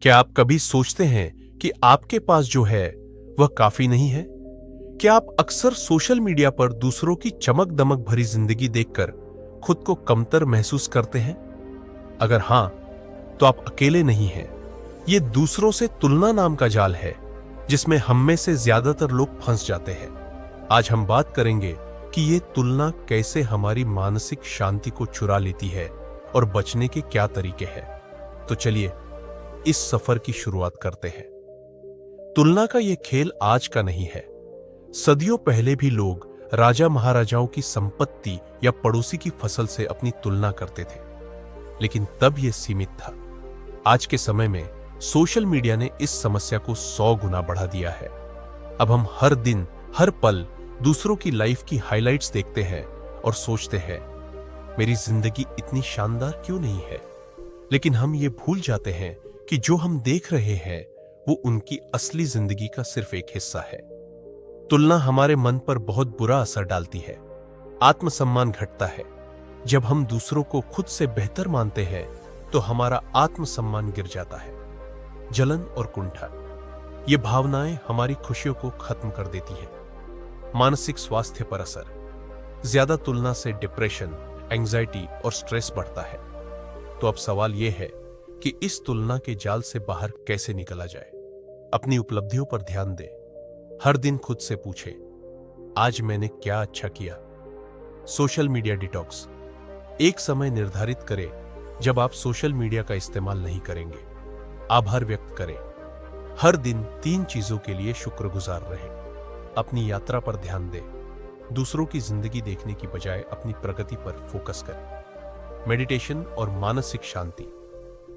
क्या आप कभी सोचते हैं कि आपके पास जो है वह काफी नहीं है? क्या आप अक्सर सोशल मीडिया पर दूसरों की चमक दमक भरी जिंदगी देखकर खुद को कमतर महसूस करते हैं? अगर हां, तो आप अकेले नहीं हैं। ये दूसरों से तुलना नाम का जाल है जिसमें हम में से ज्यादातर लोग फंस जाते हैं। आज हम बात करेंगे कि ये तुलना कैसे हमारी मानसिक शांति को चुरा लेती है और बचने के क्या तरीके हैं। तो चलिए इस सफर की शुरुआत करते हैं। तुलना का यह खेल आज का नहीं है। सदियों पहले भी लोग राजा महाराजाओं की संपत्ति या पड़ोसी की फसल से अपनी तुलना करते थे, लेकिन तब यह सीमित था। आज के समय में सोशल मीडिया ने इस समस्या को 100 गुना बढ़ा दिया है। अब हम हर दिन हर पल दूसरों की लाइफ की हाइलाइट्स देखते हैं और सोचते हैं, मेरी जिंदगी इतनी शानदार क्यों नहीं है। लेकिन हम ये भूल जाते हैं कि जो हम देख रहे हैं वो उनकी असली जिंदगी का सिर्फ एक हिस्सा है। तुलना हमारे मन पर बहुत बुरा असर डालती है। आत्मसम्मान घटता है। जब हम दूसरों को खुद से बेहतर मानते हैं तो हमारा आत्मसम्मान गिर जाता है। जलन और कुंठा, ये भावनाएं हमारी खुशियों को खत्म कर देती हैं। मानसिक स्वास्थ्य पर असर, ज्यादा तुलना से डिप्रेशन, एंजाइटी और स्ट्रेस बढ़ता है। तो अब सवाल यह है कि इस तुलना के जाल से बाहर कैसे निकला जाए। अपनी उपलब्धियों पर ध्यान दें। हर दिन खुद से पूछें, आज मैंने क्या अच्छा किया। सोशल मीडिया डिटॉक्स, एक समय निर्धारित करें जब आप सोशल मीडिया का इस्तेमाल नहीं करेंगे। आभार व्यक्त करें। हर दिन 3 चीजों के लिए शुक्रगुजार रहें। अपनी यात्रा पर ध्यान दें। दूसरों की जिंदगी देखने की बजाय अपनी प्रगति पर फोकस करें। मेडिटेशन और मानसिक शांति,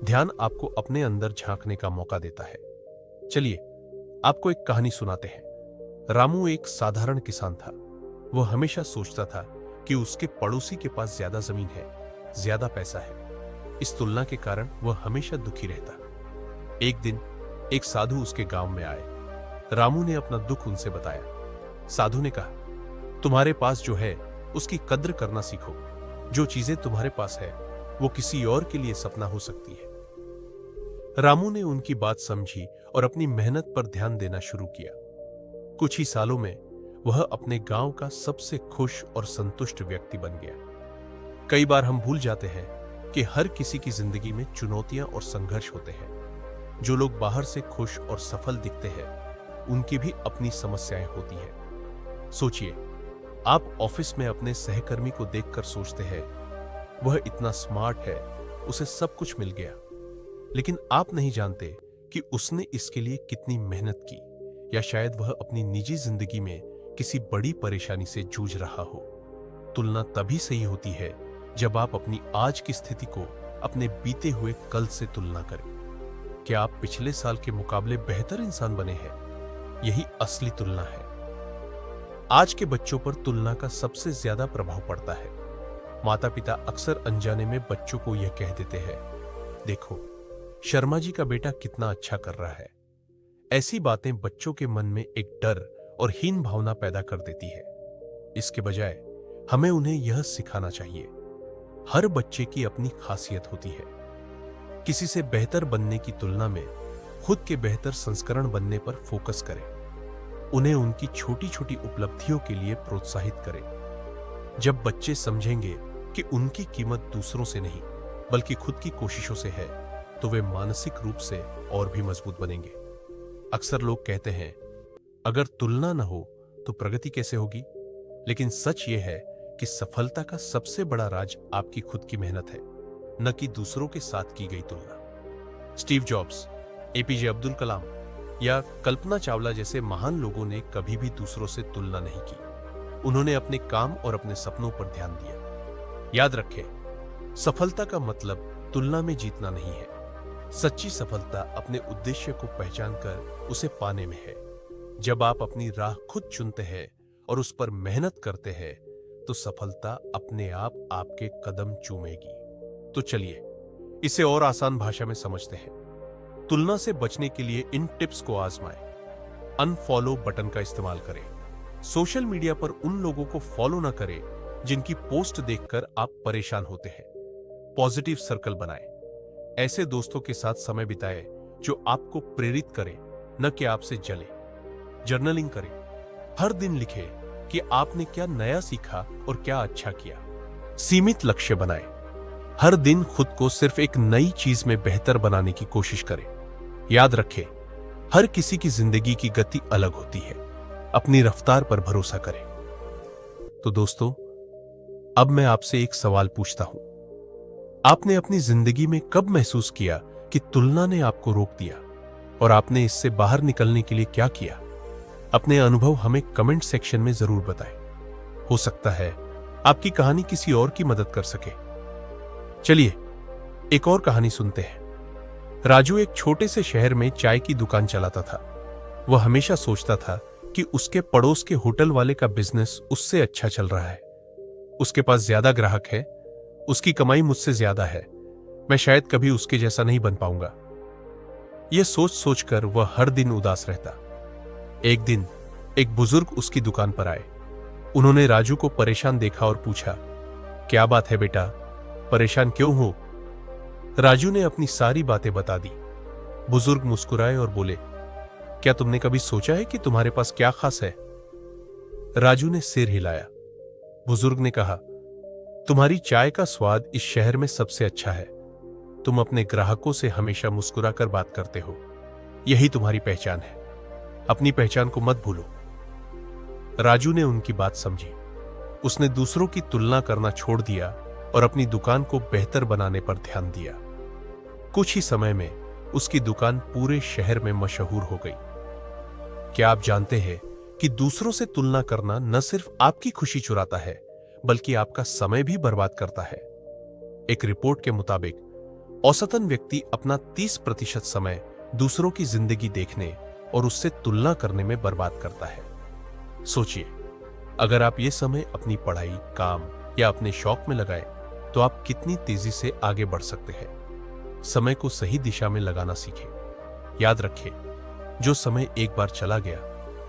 ध्यान आपको अपने अंदर झांकने का मौका देता है। चलिए आपको एक कहानी सुनाते हैं। रामू एक साधारण किसान था। वह हमेशा सोचता था कि उसके पड़ोसी के पास ज्यादा जमीन है, ज्यादा पैसा है। इस तुलना के कारण वह हमेशा दुखी रहता। एक दिन एक साधु उसके गांव में आए। रामू ने अपना दुख उनसे बताया। साधु ने कहा, तुम्हारे पास जो है उसकी कद्र करना सीखो। जो चीजें तुम्हारे पास है वो किसी और के लिए सपना हो सकती है। रामू ने उनकी बात समझी और अपनी मेहनत पर ध्यान देना शुरू किया। कुछ ही सालों में वह अपने गांव का सबसे खुश और संतुष्ट व्यक्ति बन गया। कई बार हम भूल जाते हैं कि हर किसी की जिंदगी में चुनौतियां और संघर्ष होते हैं। जो लोग बाहर से खुश और सफल दिखते हैं उनकी भी अपनी समस्याएं होती हैं। सोचिए, आप ऑफिस में अपने सहकर्मी को देखकर सोचते हैं, वह इतना स्मार्ट है, उसे सब कुछ मिल गया। लेकिन आप नहीं जानते कि उसने इसके लिए कितनी मेहनत की, या शायद वह अपनी निजी जिंदगी में किसी बड़ी परेशानी से जूझ रहा हो। तुलना तभी सही होती है जब आप अपनी आज की स्थिति को अपने बीते हुए कल से तुलना करें। क्या आप पिछले साल के मुकाबले बेहतर इंसान बने हैं? यही असली तुलना है। आज के बच्चों पर तुलना का सबसे ज्यादा प्रभाव पड़ता है। माता पिता अक्सर अनजाने में बच्चों को यह कह देते हैं, देखो शर्मा जी का बेटा कितना अच्छा कर रहा है। ऐसी बातें बच्चों के मन में एक डर और हीन भावना पैदा कर देती है। इसके बजाय हमें उन्हें यह सिखाना चाहिए, हर बच्चे की अपनी खासियत होती है। किसी से बेहतर बनने की तुलना में खुद के बेहतर संस्करण बनने पर फोकस करें। उन्हें उनकी छोटी छोटी उपलब्धियों के लिए प्रोत्साहित करें। जब बच्चे समझेंगे कि उनकी कीमत दूसरों से नहीं बल्कि खुद की कोशिशों से है, तो वे मानसिक रूप से और भी मजबूत बनेंगे। अक्सर लोग कहते हैं, अगर तुलना न हो तो प्रगति कैसे होगी? लेकिन सच यह है कि सफलता का सबसे बड़ा राज आपकी खुद की मेहनत है, न कि दूसरों के साथ की गई तुलना। Steve jobs, APJ Abdul Kalam या कल्पना चावला जैसे महान लोगों ने कभी भी दूसरों से तुलना नहीं की। उन्होंने अपने काम और अपने सपनों पर ध्यान दिया। याद रखें, सफलता का मतलब तुलना में जीतना नहीं है। सच्ची सफलता अपने उद्देश्य को पहचानकर उसे पाने में है। जब आप अपनी राह खुद चुनते हैं और उस पर मेहनत करते हैं, तो सफलता अपने आप आपके कदम चूमेगी। तो चलिए इसे और आसान भाषा में समझते हैं। तुलना से बचने के लिए इन टिप्स को आजमाएं। अनफॉलो बटन का इस्तेमाल करें। सोशल मीडिया पर उन लोगों को फॉलो न करें जिनकी पोस्ट देखकर आप परेशान होते हैं। पॉजिटिव सर्कल बनाएं। ऐसे दोस्तों के साथ समय बिताएं जो आपको प्रेरित करे, न कि आपसे जले। जर्नलिंग करें। हर दिन लिखें कि आपने क्या नया सीखा और क्या अच्छा किया। सीमित लक्ष्य बनाएं। हर दिन खुद को सिर्फ एक नई चीज में बेहतर बनाने की कोशिश करें। याद रखें, हर किसी की जिंदगी की गति अलग होती है। अपनी रफ्तार पर भरोसा करें। तो दोस्तों, अब मैं आपसे एक सवाल पूछता हूं। आपने अपनी जिंदगी में कब महसूस किया कि तुलना ने आपको रोक दिया, और आपने इससे बाहर निकलने के लिए क्या किया? अपने अनुभव हमें कमेंट सेक्शन में जरूर बताएं। हो सकता है आपकी कहानी किसी और की मदद कर सके। चलिए एक और कहानी सुनते हैं। राजू एक छोटे से शहर में चाय की दुकान चलाता था। वह हमेशा सोचता था कि उसके पड़ोस के होटल वाले का बिजनेस उससे अच्छा चल रहा है। उसके पास ज्यादा ग्राहक है, उसकी कमाई मुझसे ज्यादा है, मैं शायद कभी उसके जैसा नहीं बन पाऊंगा। यह सोच सोचकर वह हर दिन उदास रहता। एक दिन एक बुजुर्ग उसकी दुकान पर आए। उन्होंने राजू को परेशान देखा और पूछा, क्या बात है बेटा, परेशान क्यों हो? राजू ने अपनी सारी बातें बता दी। बुजुर्ग मुस्कुराए और बोले, क्या तुमने कभी सोचा है कि तुम्हारे पास क्या खास है? राजू ने सिर हिलाया। बुजुर्ग ने कहा, तुम्हारी चाय का स्वाद इस शहर में सबसे अच्छा है। तुम अपने ग्राहकों से हमेशा मुस्कुराकर बात करते हो। यही तुम्हारी पहचान है। अपनी पहचान को मत भूलो। राजू ने उनकी बात समझी। उसने दूसरों की तुलना करना छोड़ दिया और अपनी दुकान को बेहतर बनाने पर ध्यान दिया। कुछ ही समय में उसकी दुकान पूरे शहर में मशहूर हो गई। क्या आप जानते हैं कि दूसरों से तुलना करना न सिर्फ आपकी खुशी चुराता है, बल्कि आपका समय भी बर्बाद करता है। एक रिपोर्ट के मुताबिक औसतन व्यक्ति अपना 30% समय दूसरों की जिंदगी देखने और उससे तुलना करने में बर्बाद करता है। सोचिए, अगर आप ये समय अपनी पढ़ाई, काम या अपने शौक में लगाएं, तो आप कितनी तेजी से आगे बढ़ सकते हैं। समय को सही दिशा में लगाना सीखें। याद रखें, जो समय एक बार चला गया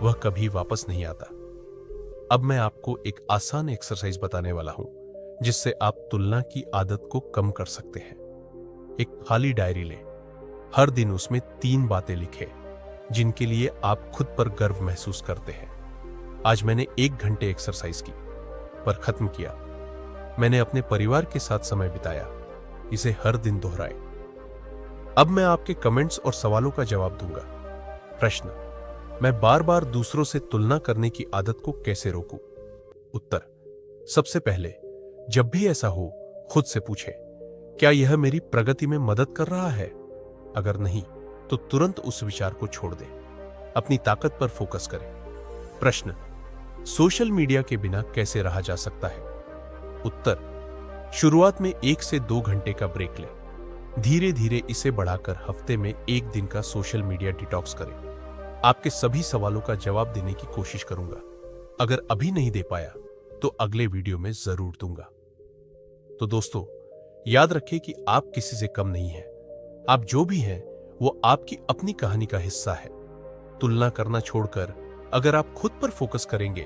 वह कभी वापस नहीं आता। अब मैं आपको एक आसान एक्सरसाइज बताने वाला हूं, जिससे आप तुलना की आदत को कम कर सकते हैं। एक खाली डायरी लें। हर दिन उसमें 3 बातें लिखें जिनके लिए आप खुद पर गर्व महसूस करते हैं। आज मैंने 1 घंटे एक्सरसाइज की, पर खत्म किया। मैंने अपने परिवार के साथ समय बिताया। इसे हर दिन दोहराएं। अब मैं आपके कमेंट्स और सवालों का जवाब दूंगा। प्रश्न, मैं बार बार दूसरों से तुलना करने की आदत को कैसे रोकूं? उत्तर, सबसे पहले जब भी ऐसा हो, खुद से पूछें, क्या यह मेरी प्रगति में मदद कर रहा है? अगर नहीं, तो तुरंत उस विचार को छोड़ दें। अपनी ताकत पर फोकस करें। प्रश्न, सोशल मीडिया के बिना कैसे रहा जा सकता है? उत्तर, शुरुआत में 1 से 2 घंटे का ब्रेक लें। धीरे धीरे इसे बढ़ाकर हफ्ते में 1 दिन का सोशल मीडिया डिटॉक्स करें। आपके सभी सवालों का जवाब देने की कोशिश करूंगा। अगर अभी नहीं दे पाया तो अगले वीडियो में जरूर दूंगा। तो दोस्तों, याद रखें कि आप किसी से कम नहीं हैं। आप जो भी हैं वो आपकी अपनी कहानी का हिस्सा है। तुलना करना छोड़कर अगर आप खुद पर फोकस करेंगे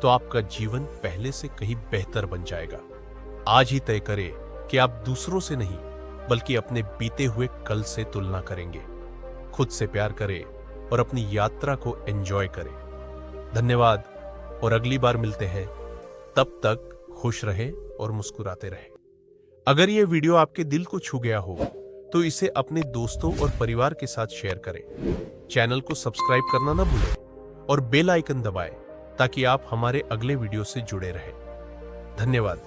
तो आपका जीवन पहले से कहीं बेहतर बन जाएगा। आज ही तय करें कि आप दूसरों से नहीं, बल्कि अपने बीते हुए कल से तुलना करेंगे। खुद से प्यार करें और अपनी यात्रा को एंजॉय करें। धन्यवाद, और अगली बार मिलते हैं। तब तक खुश रहें और मुस्कुराते रहें। अगर यह वीडियो आपके दिल को छू गया हो तो इसे अपने दोस्तों और परिवार के साथ शेयर करें। चैनल को सब्सक्राइब करना ना भूलें और बेल आइकन दबाएं ताकि आप हमारे अगले वीडियो से जुड़े रहें। धन्यवाद।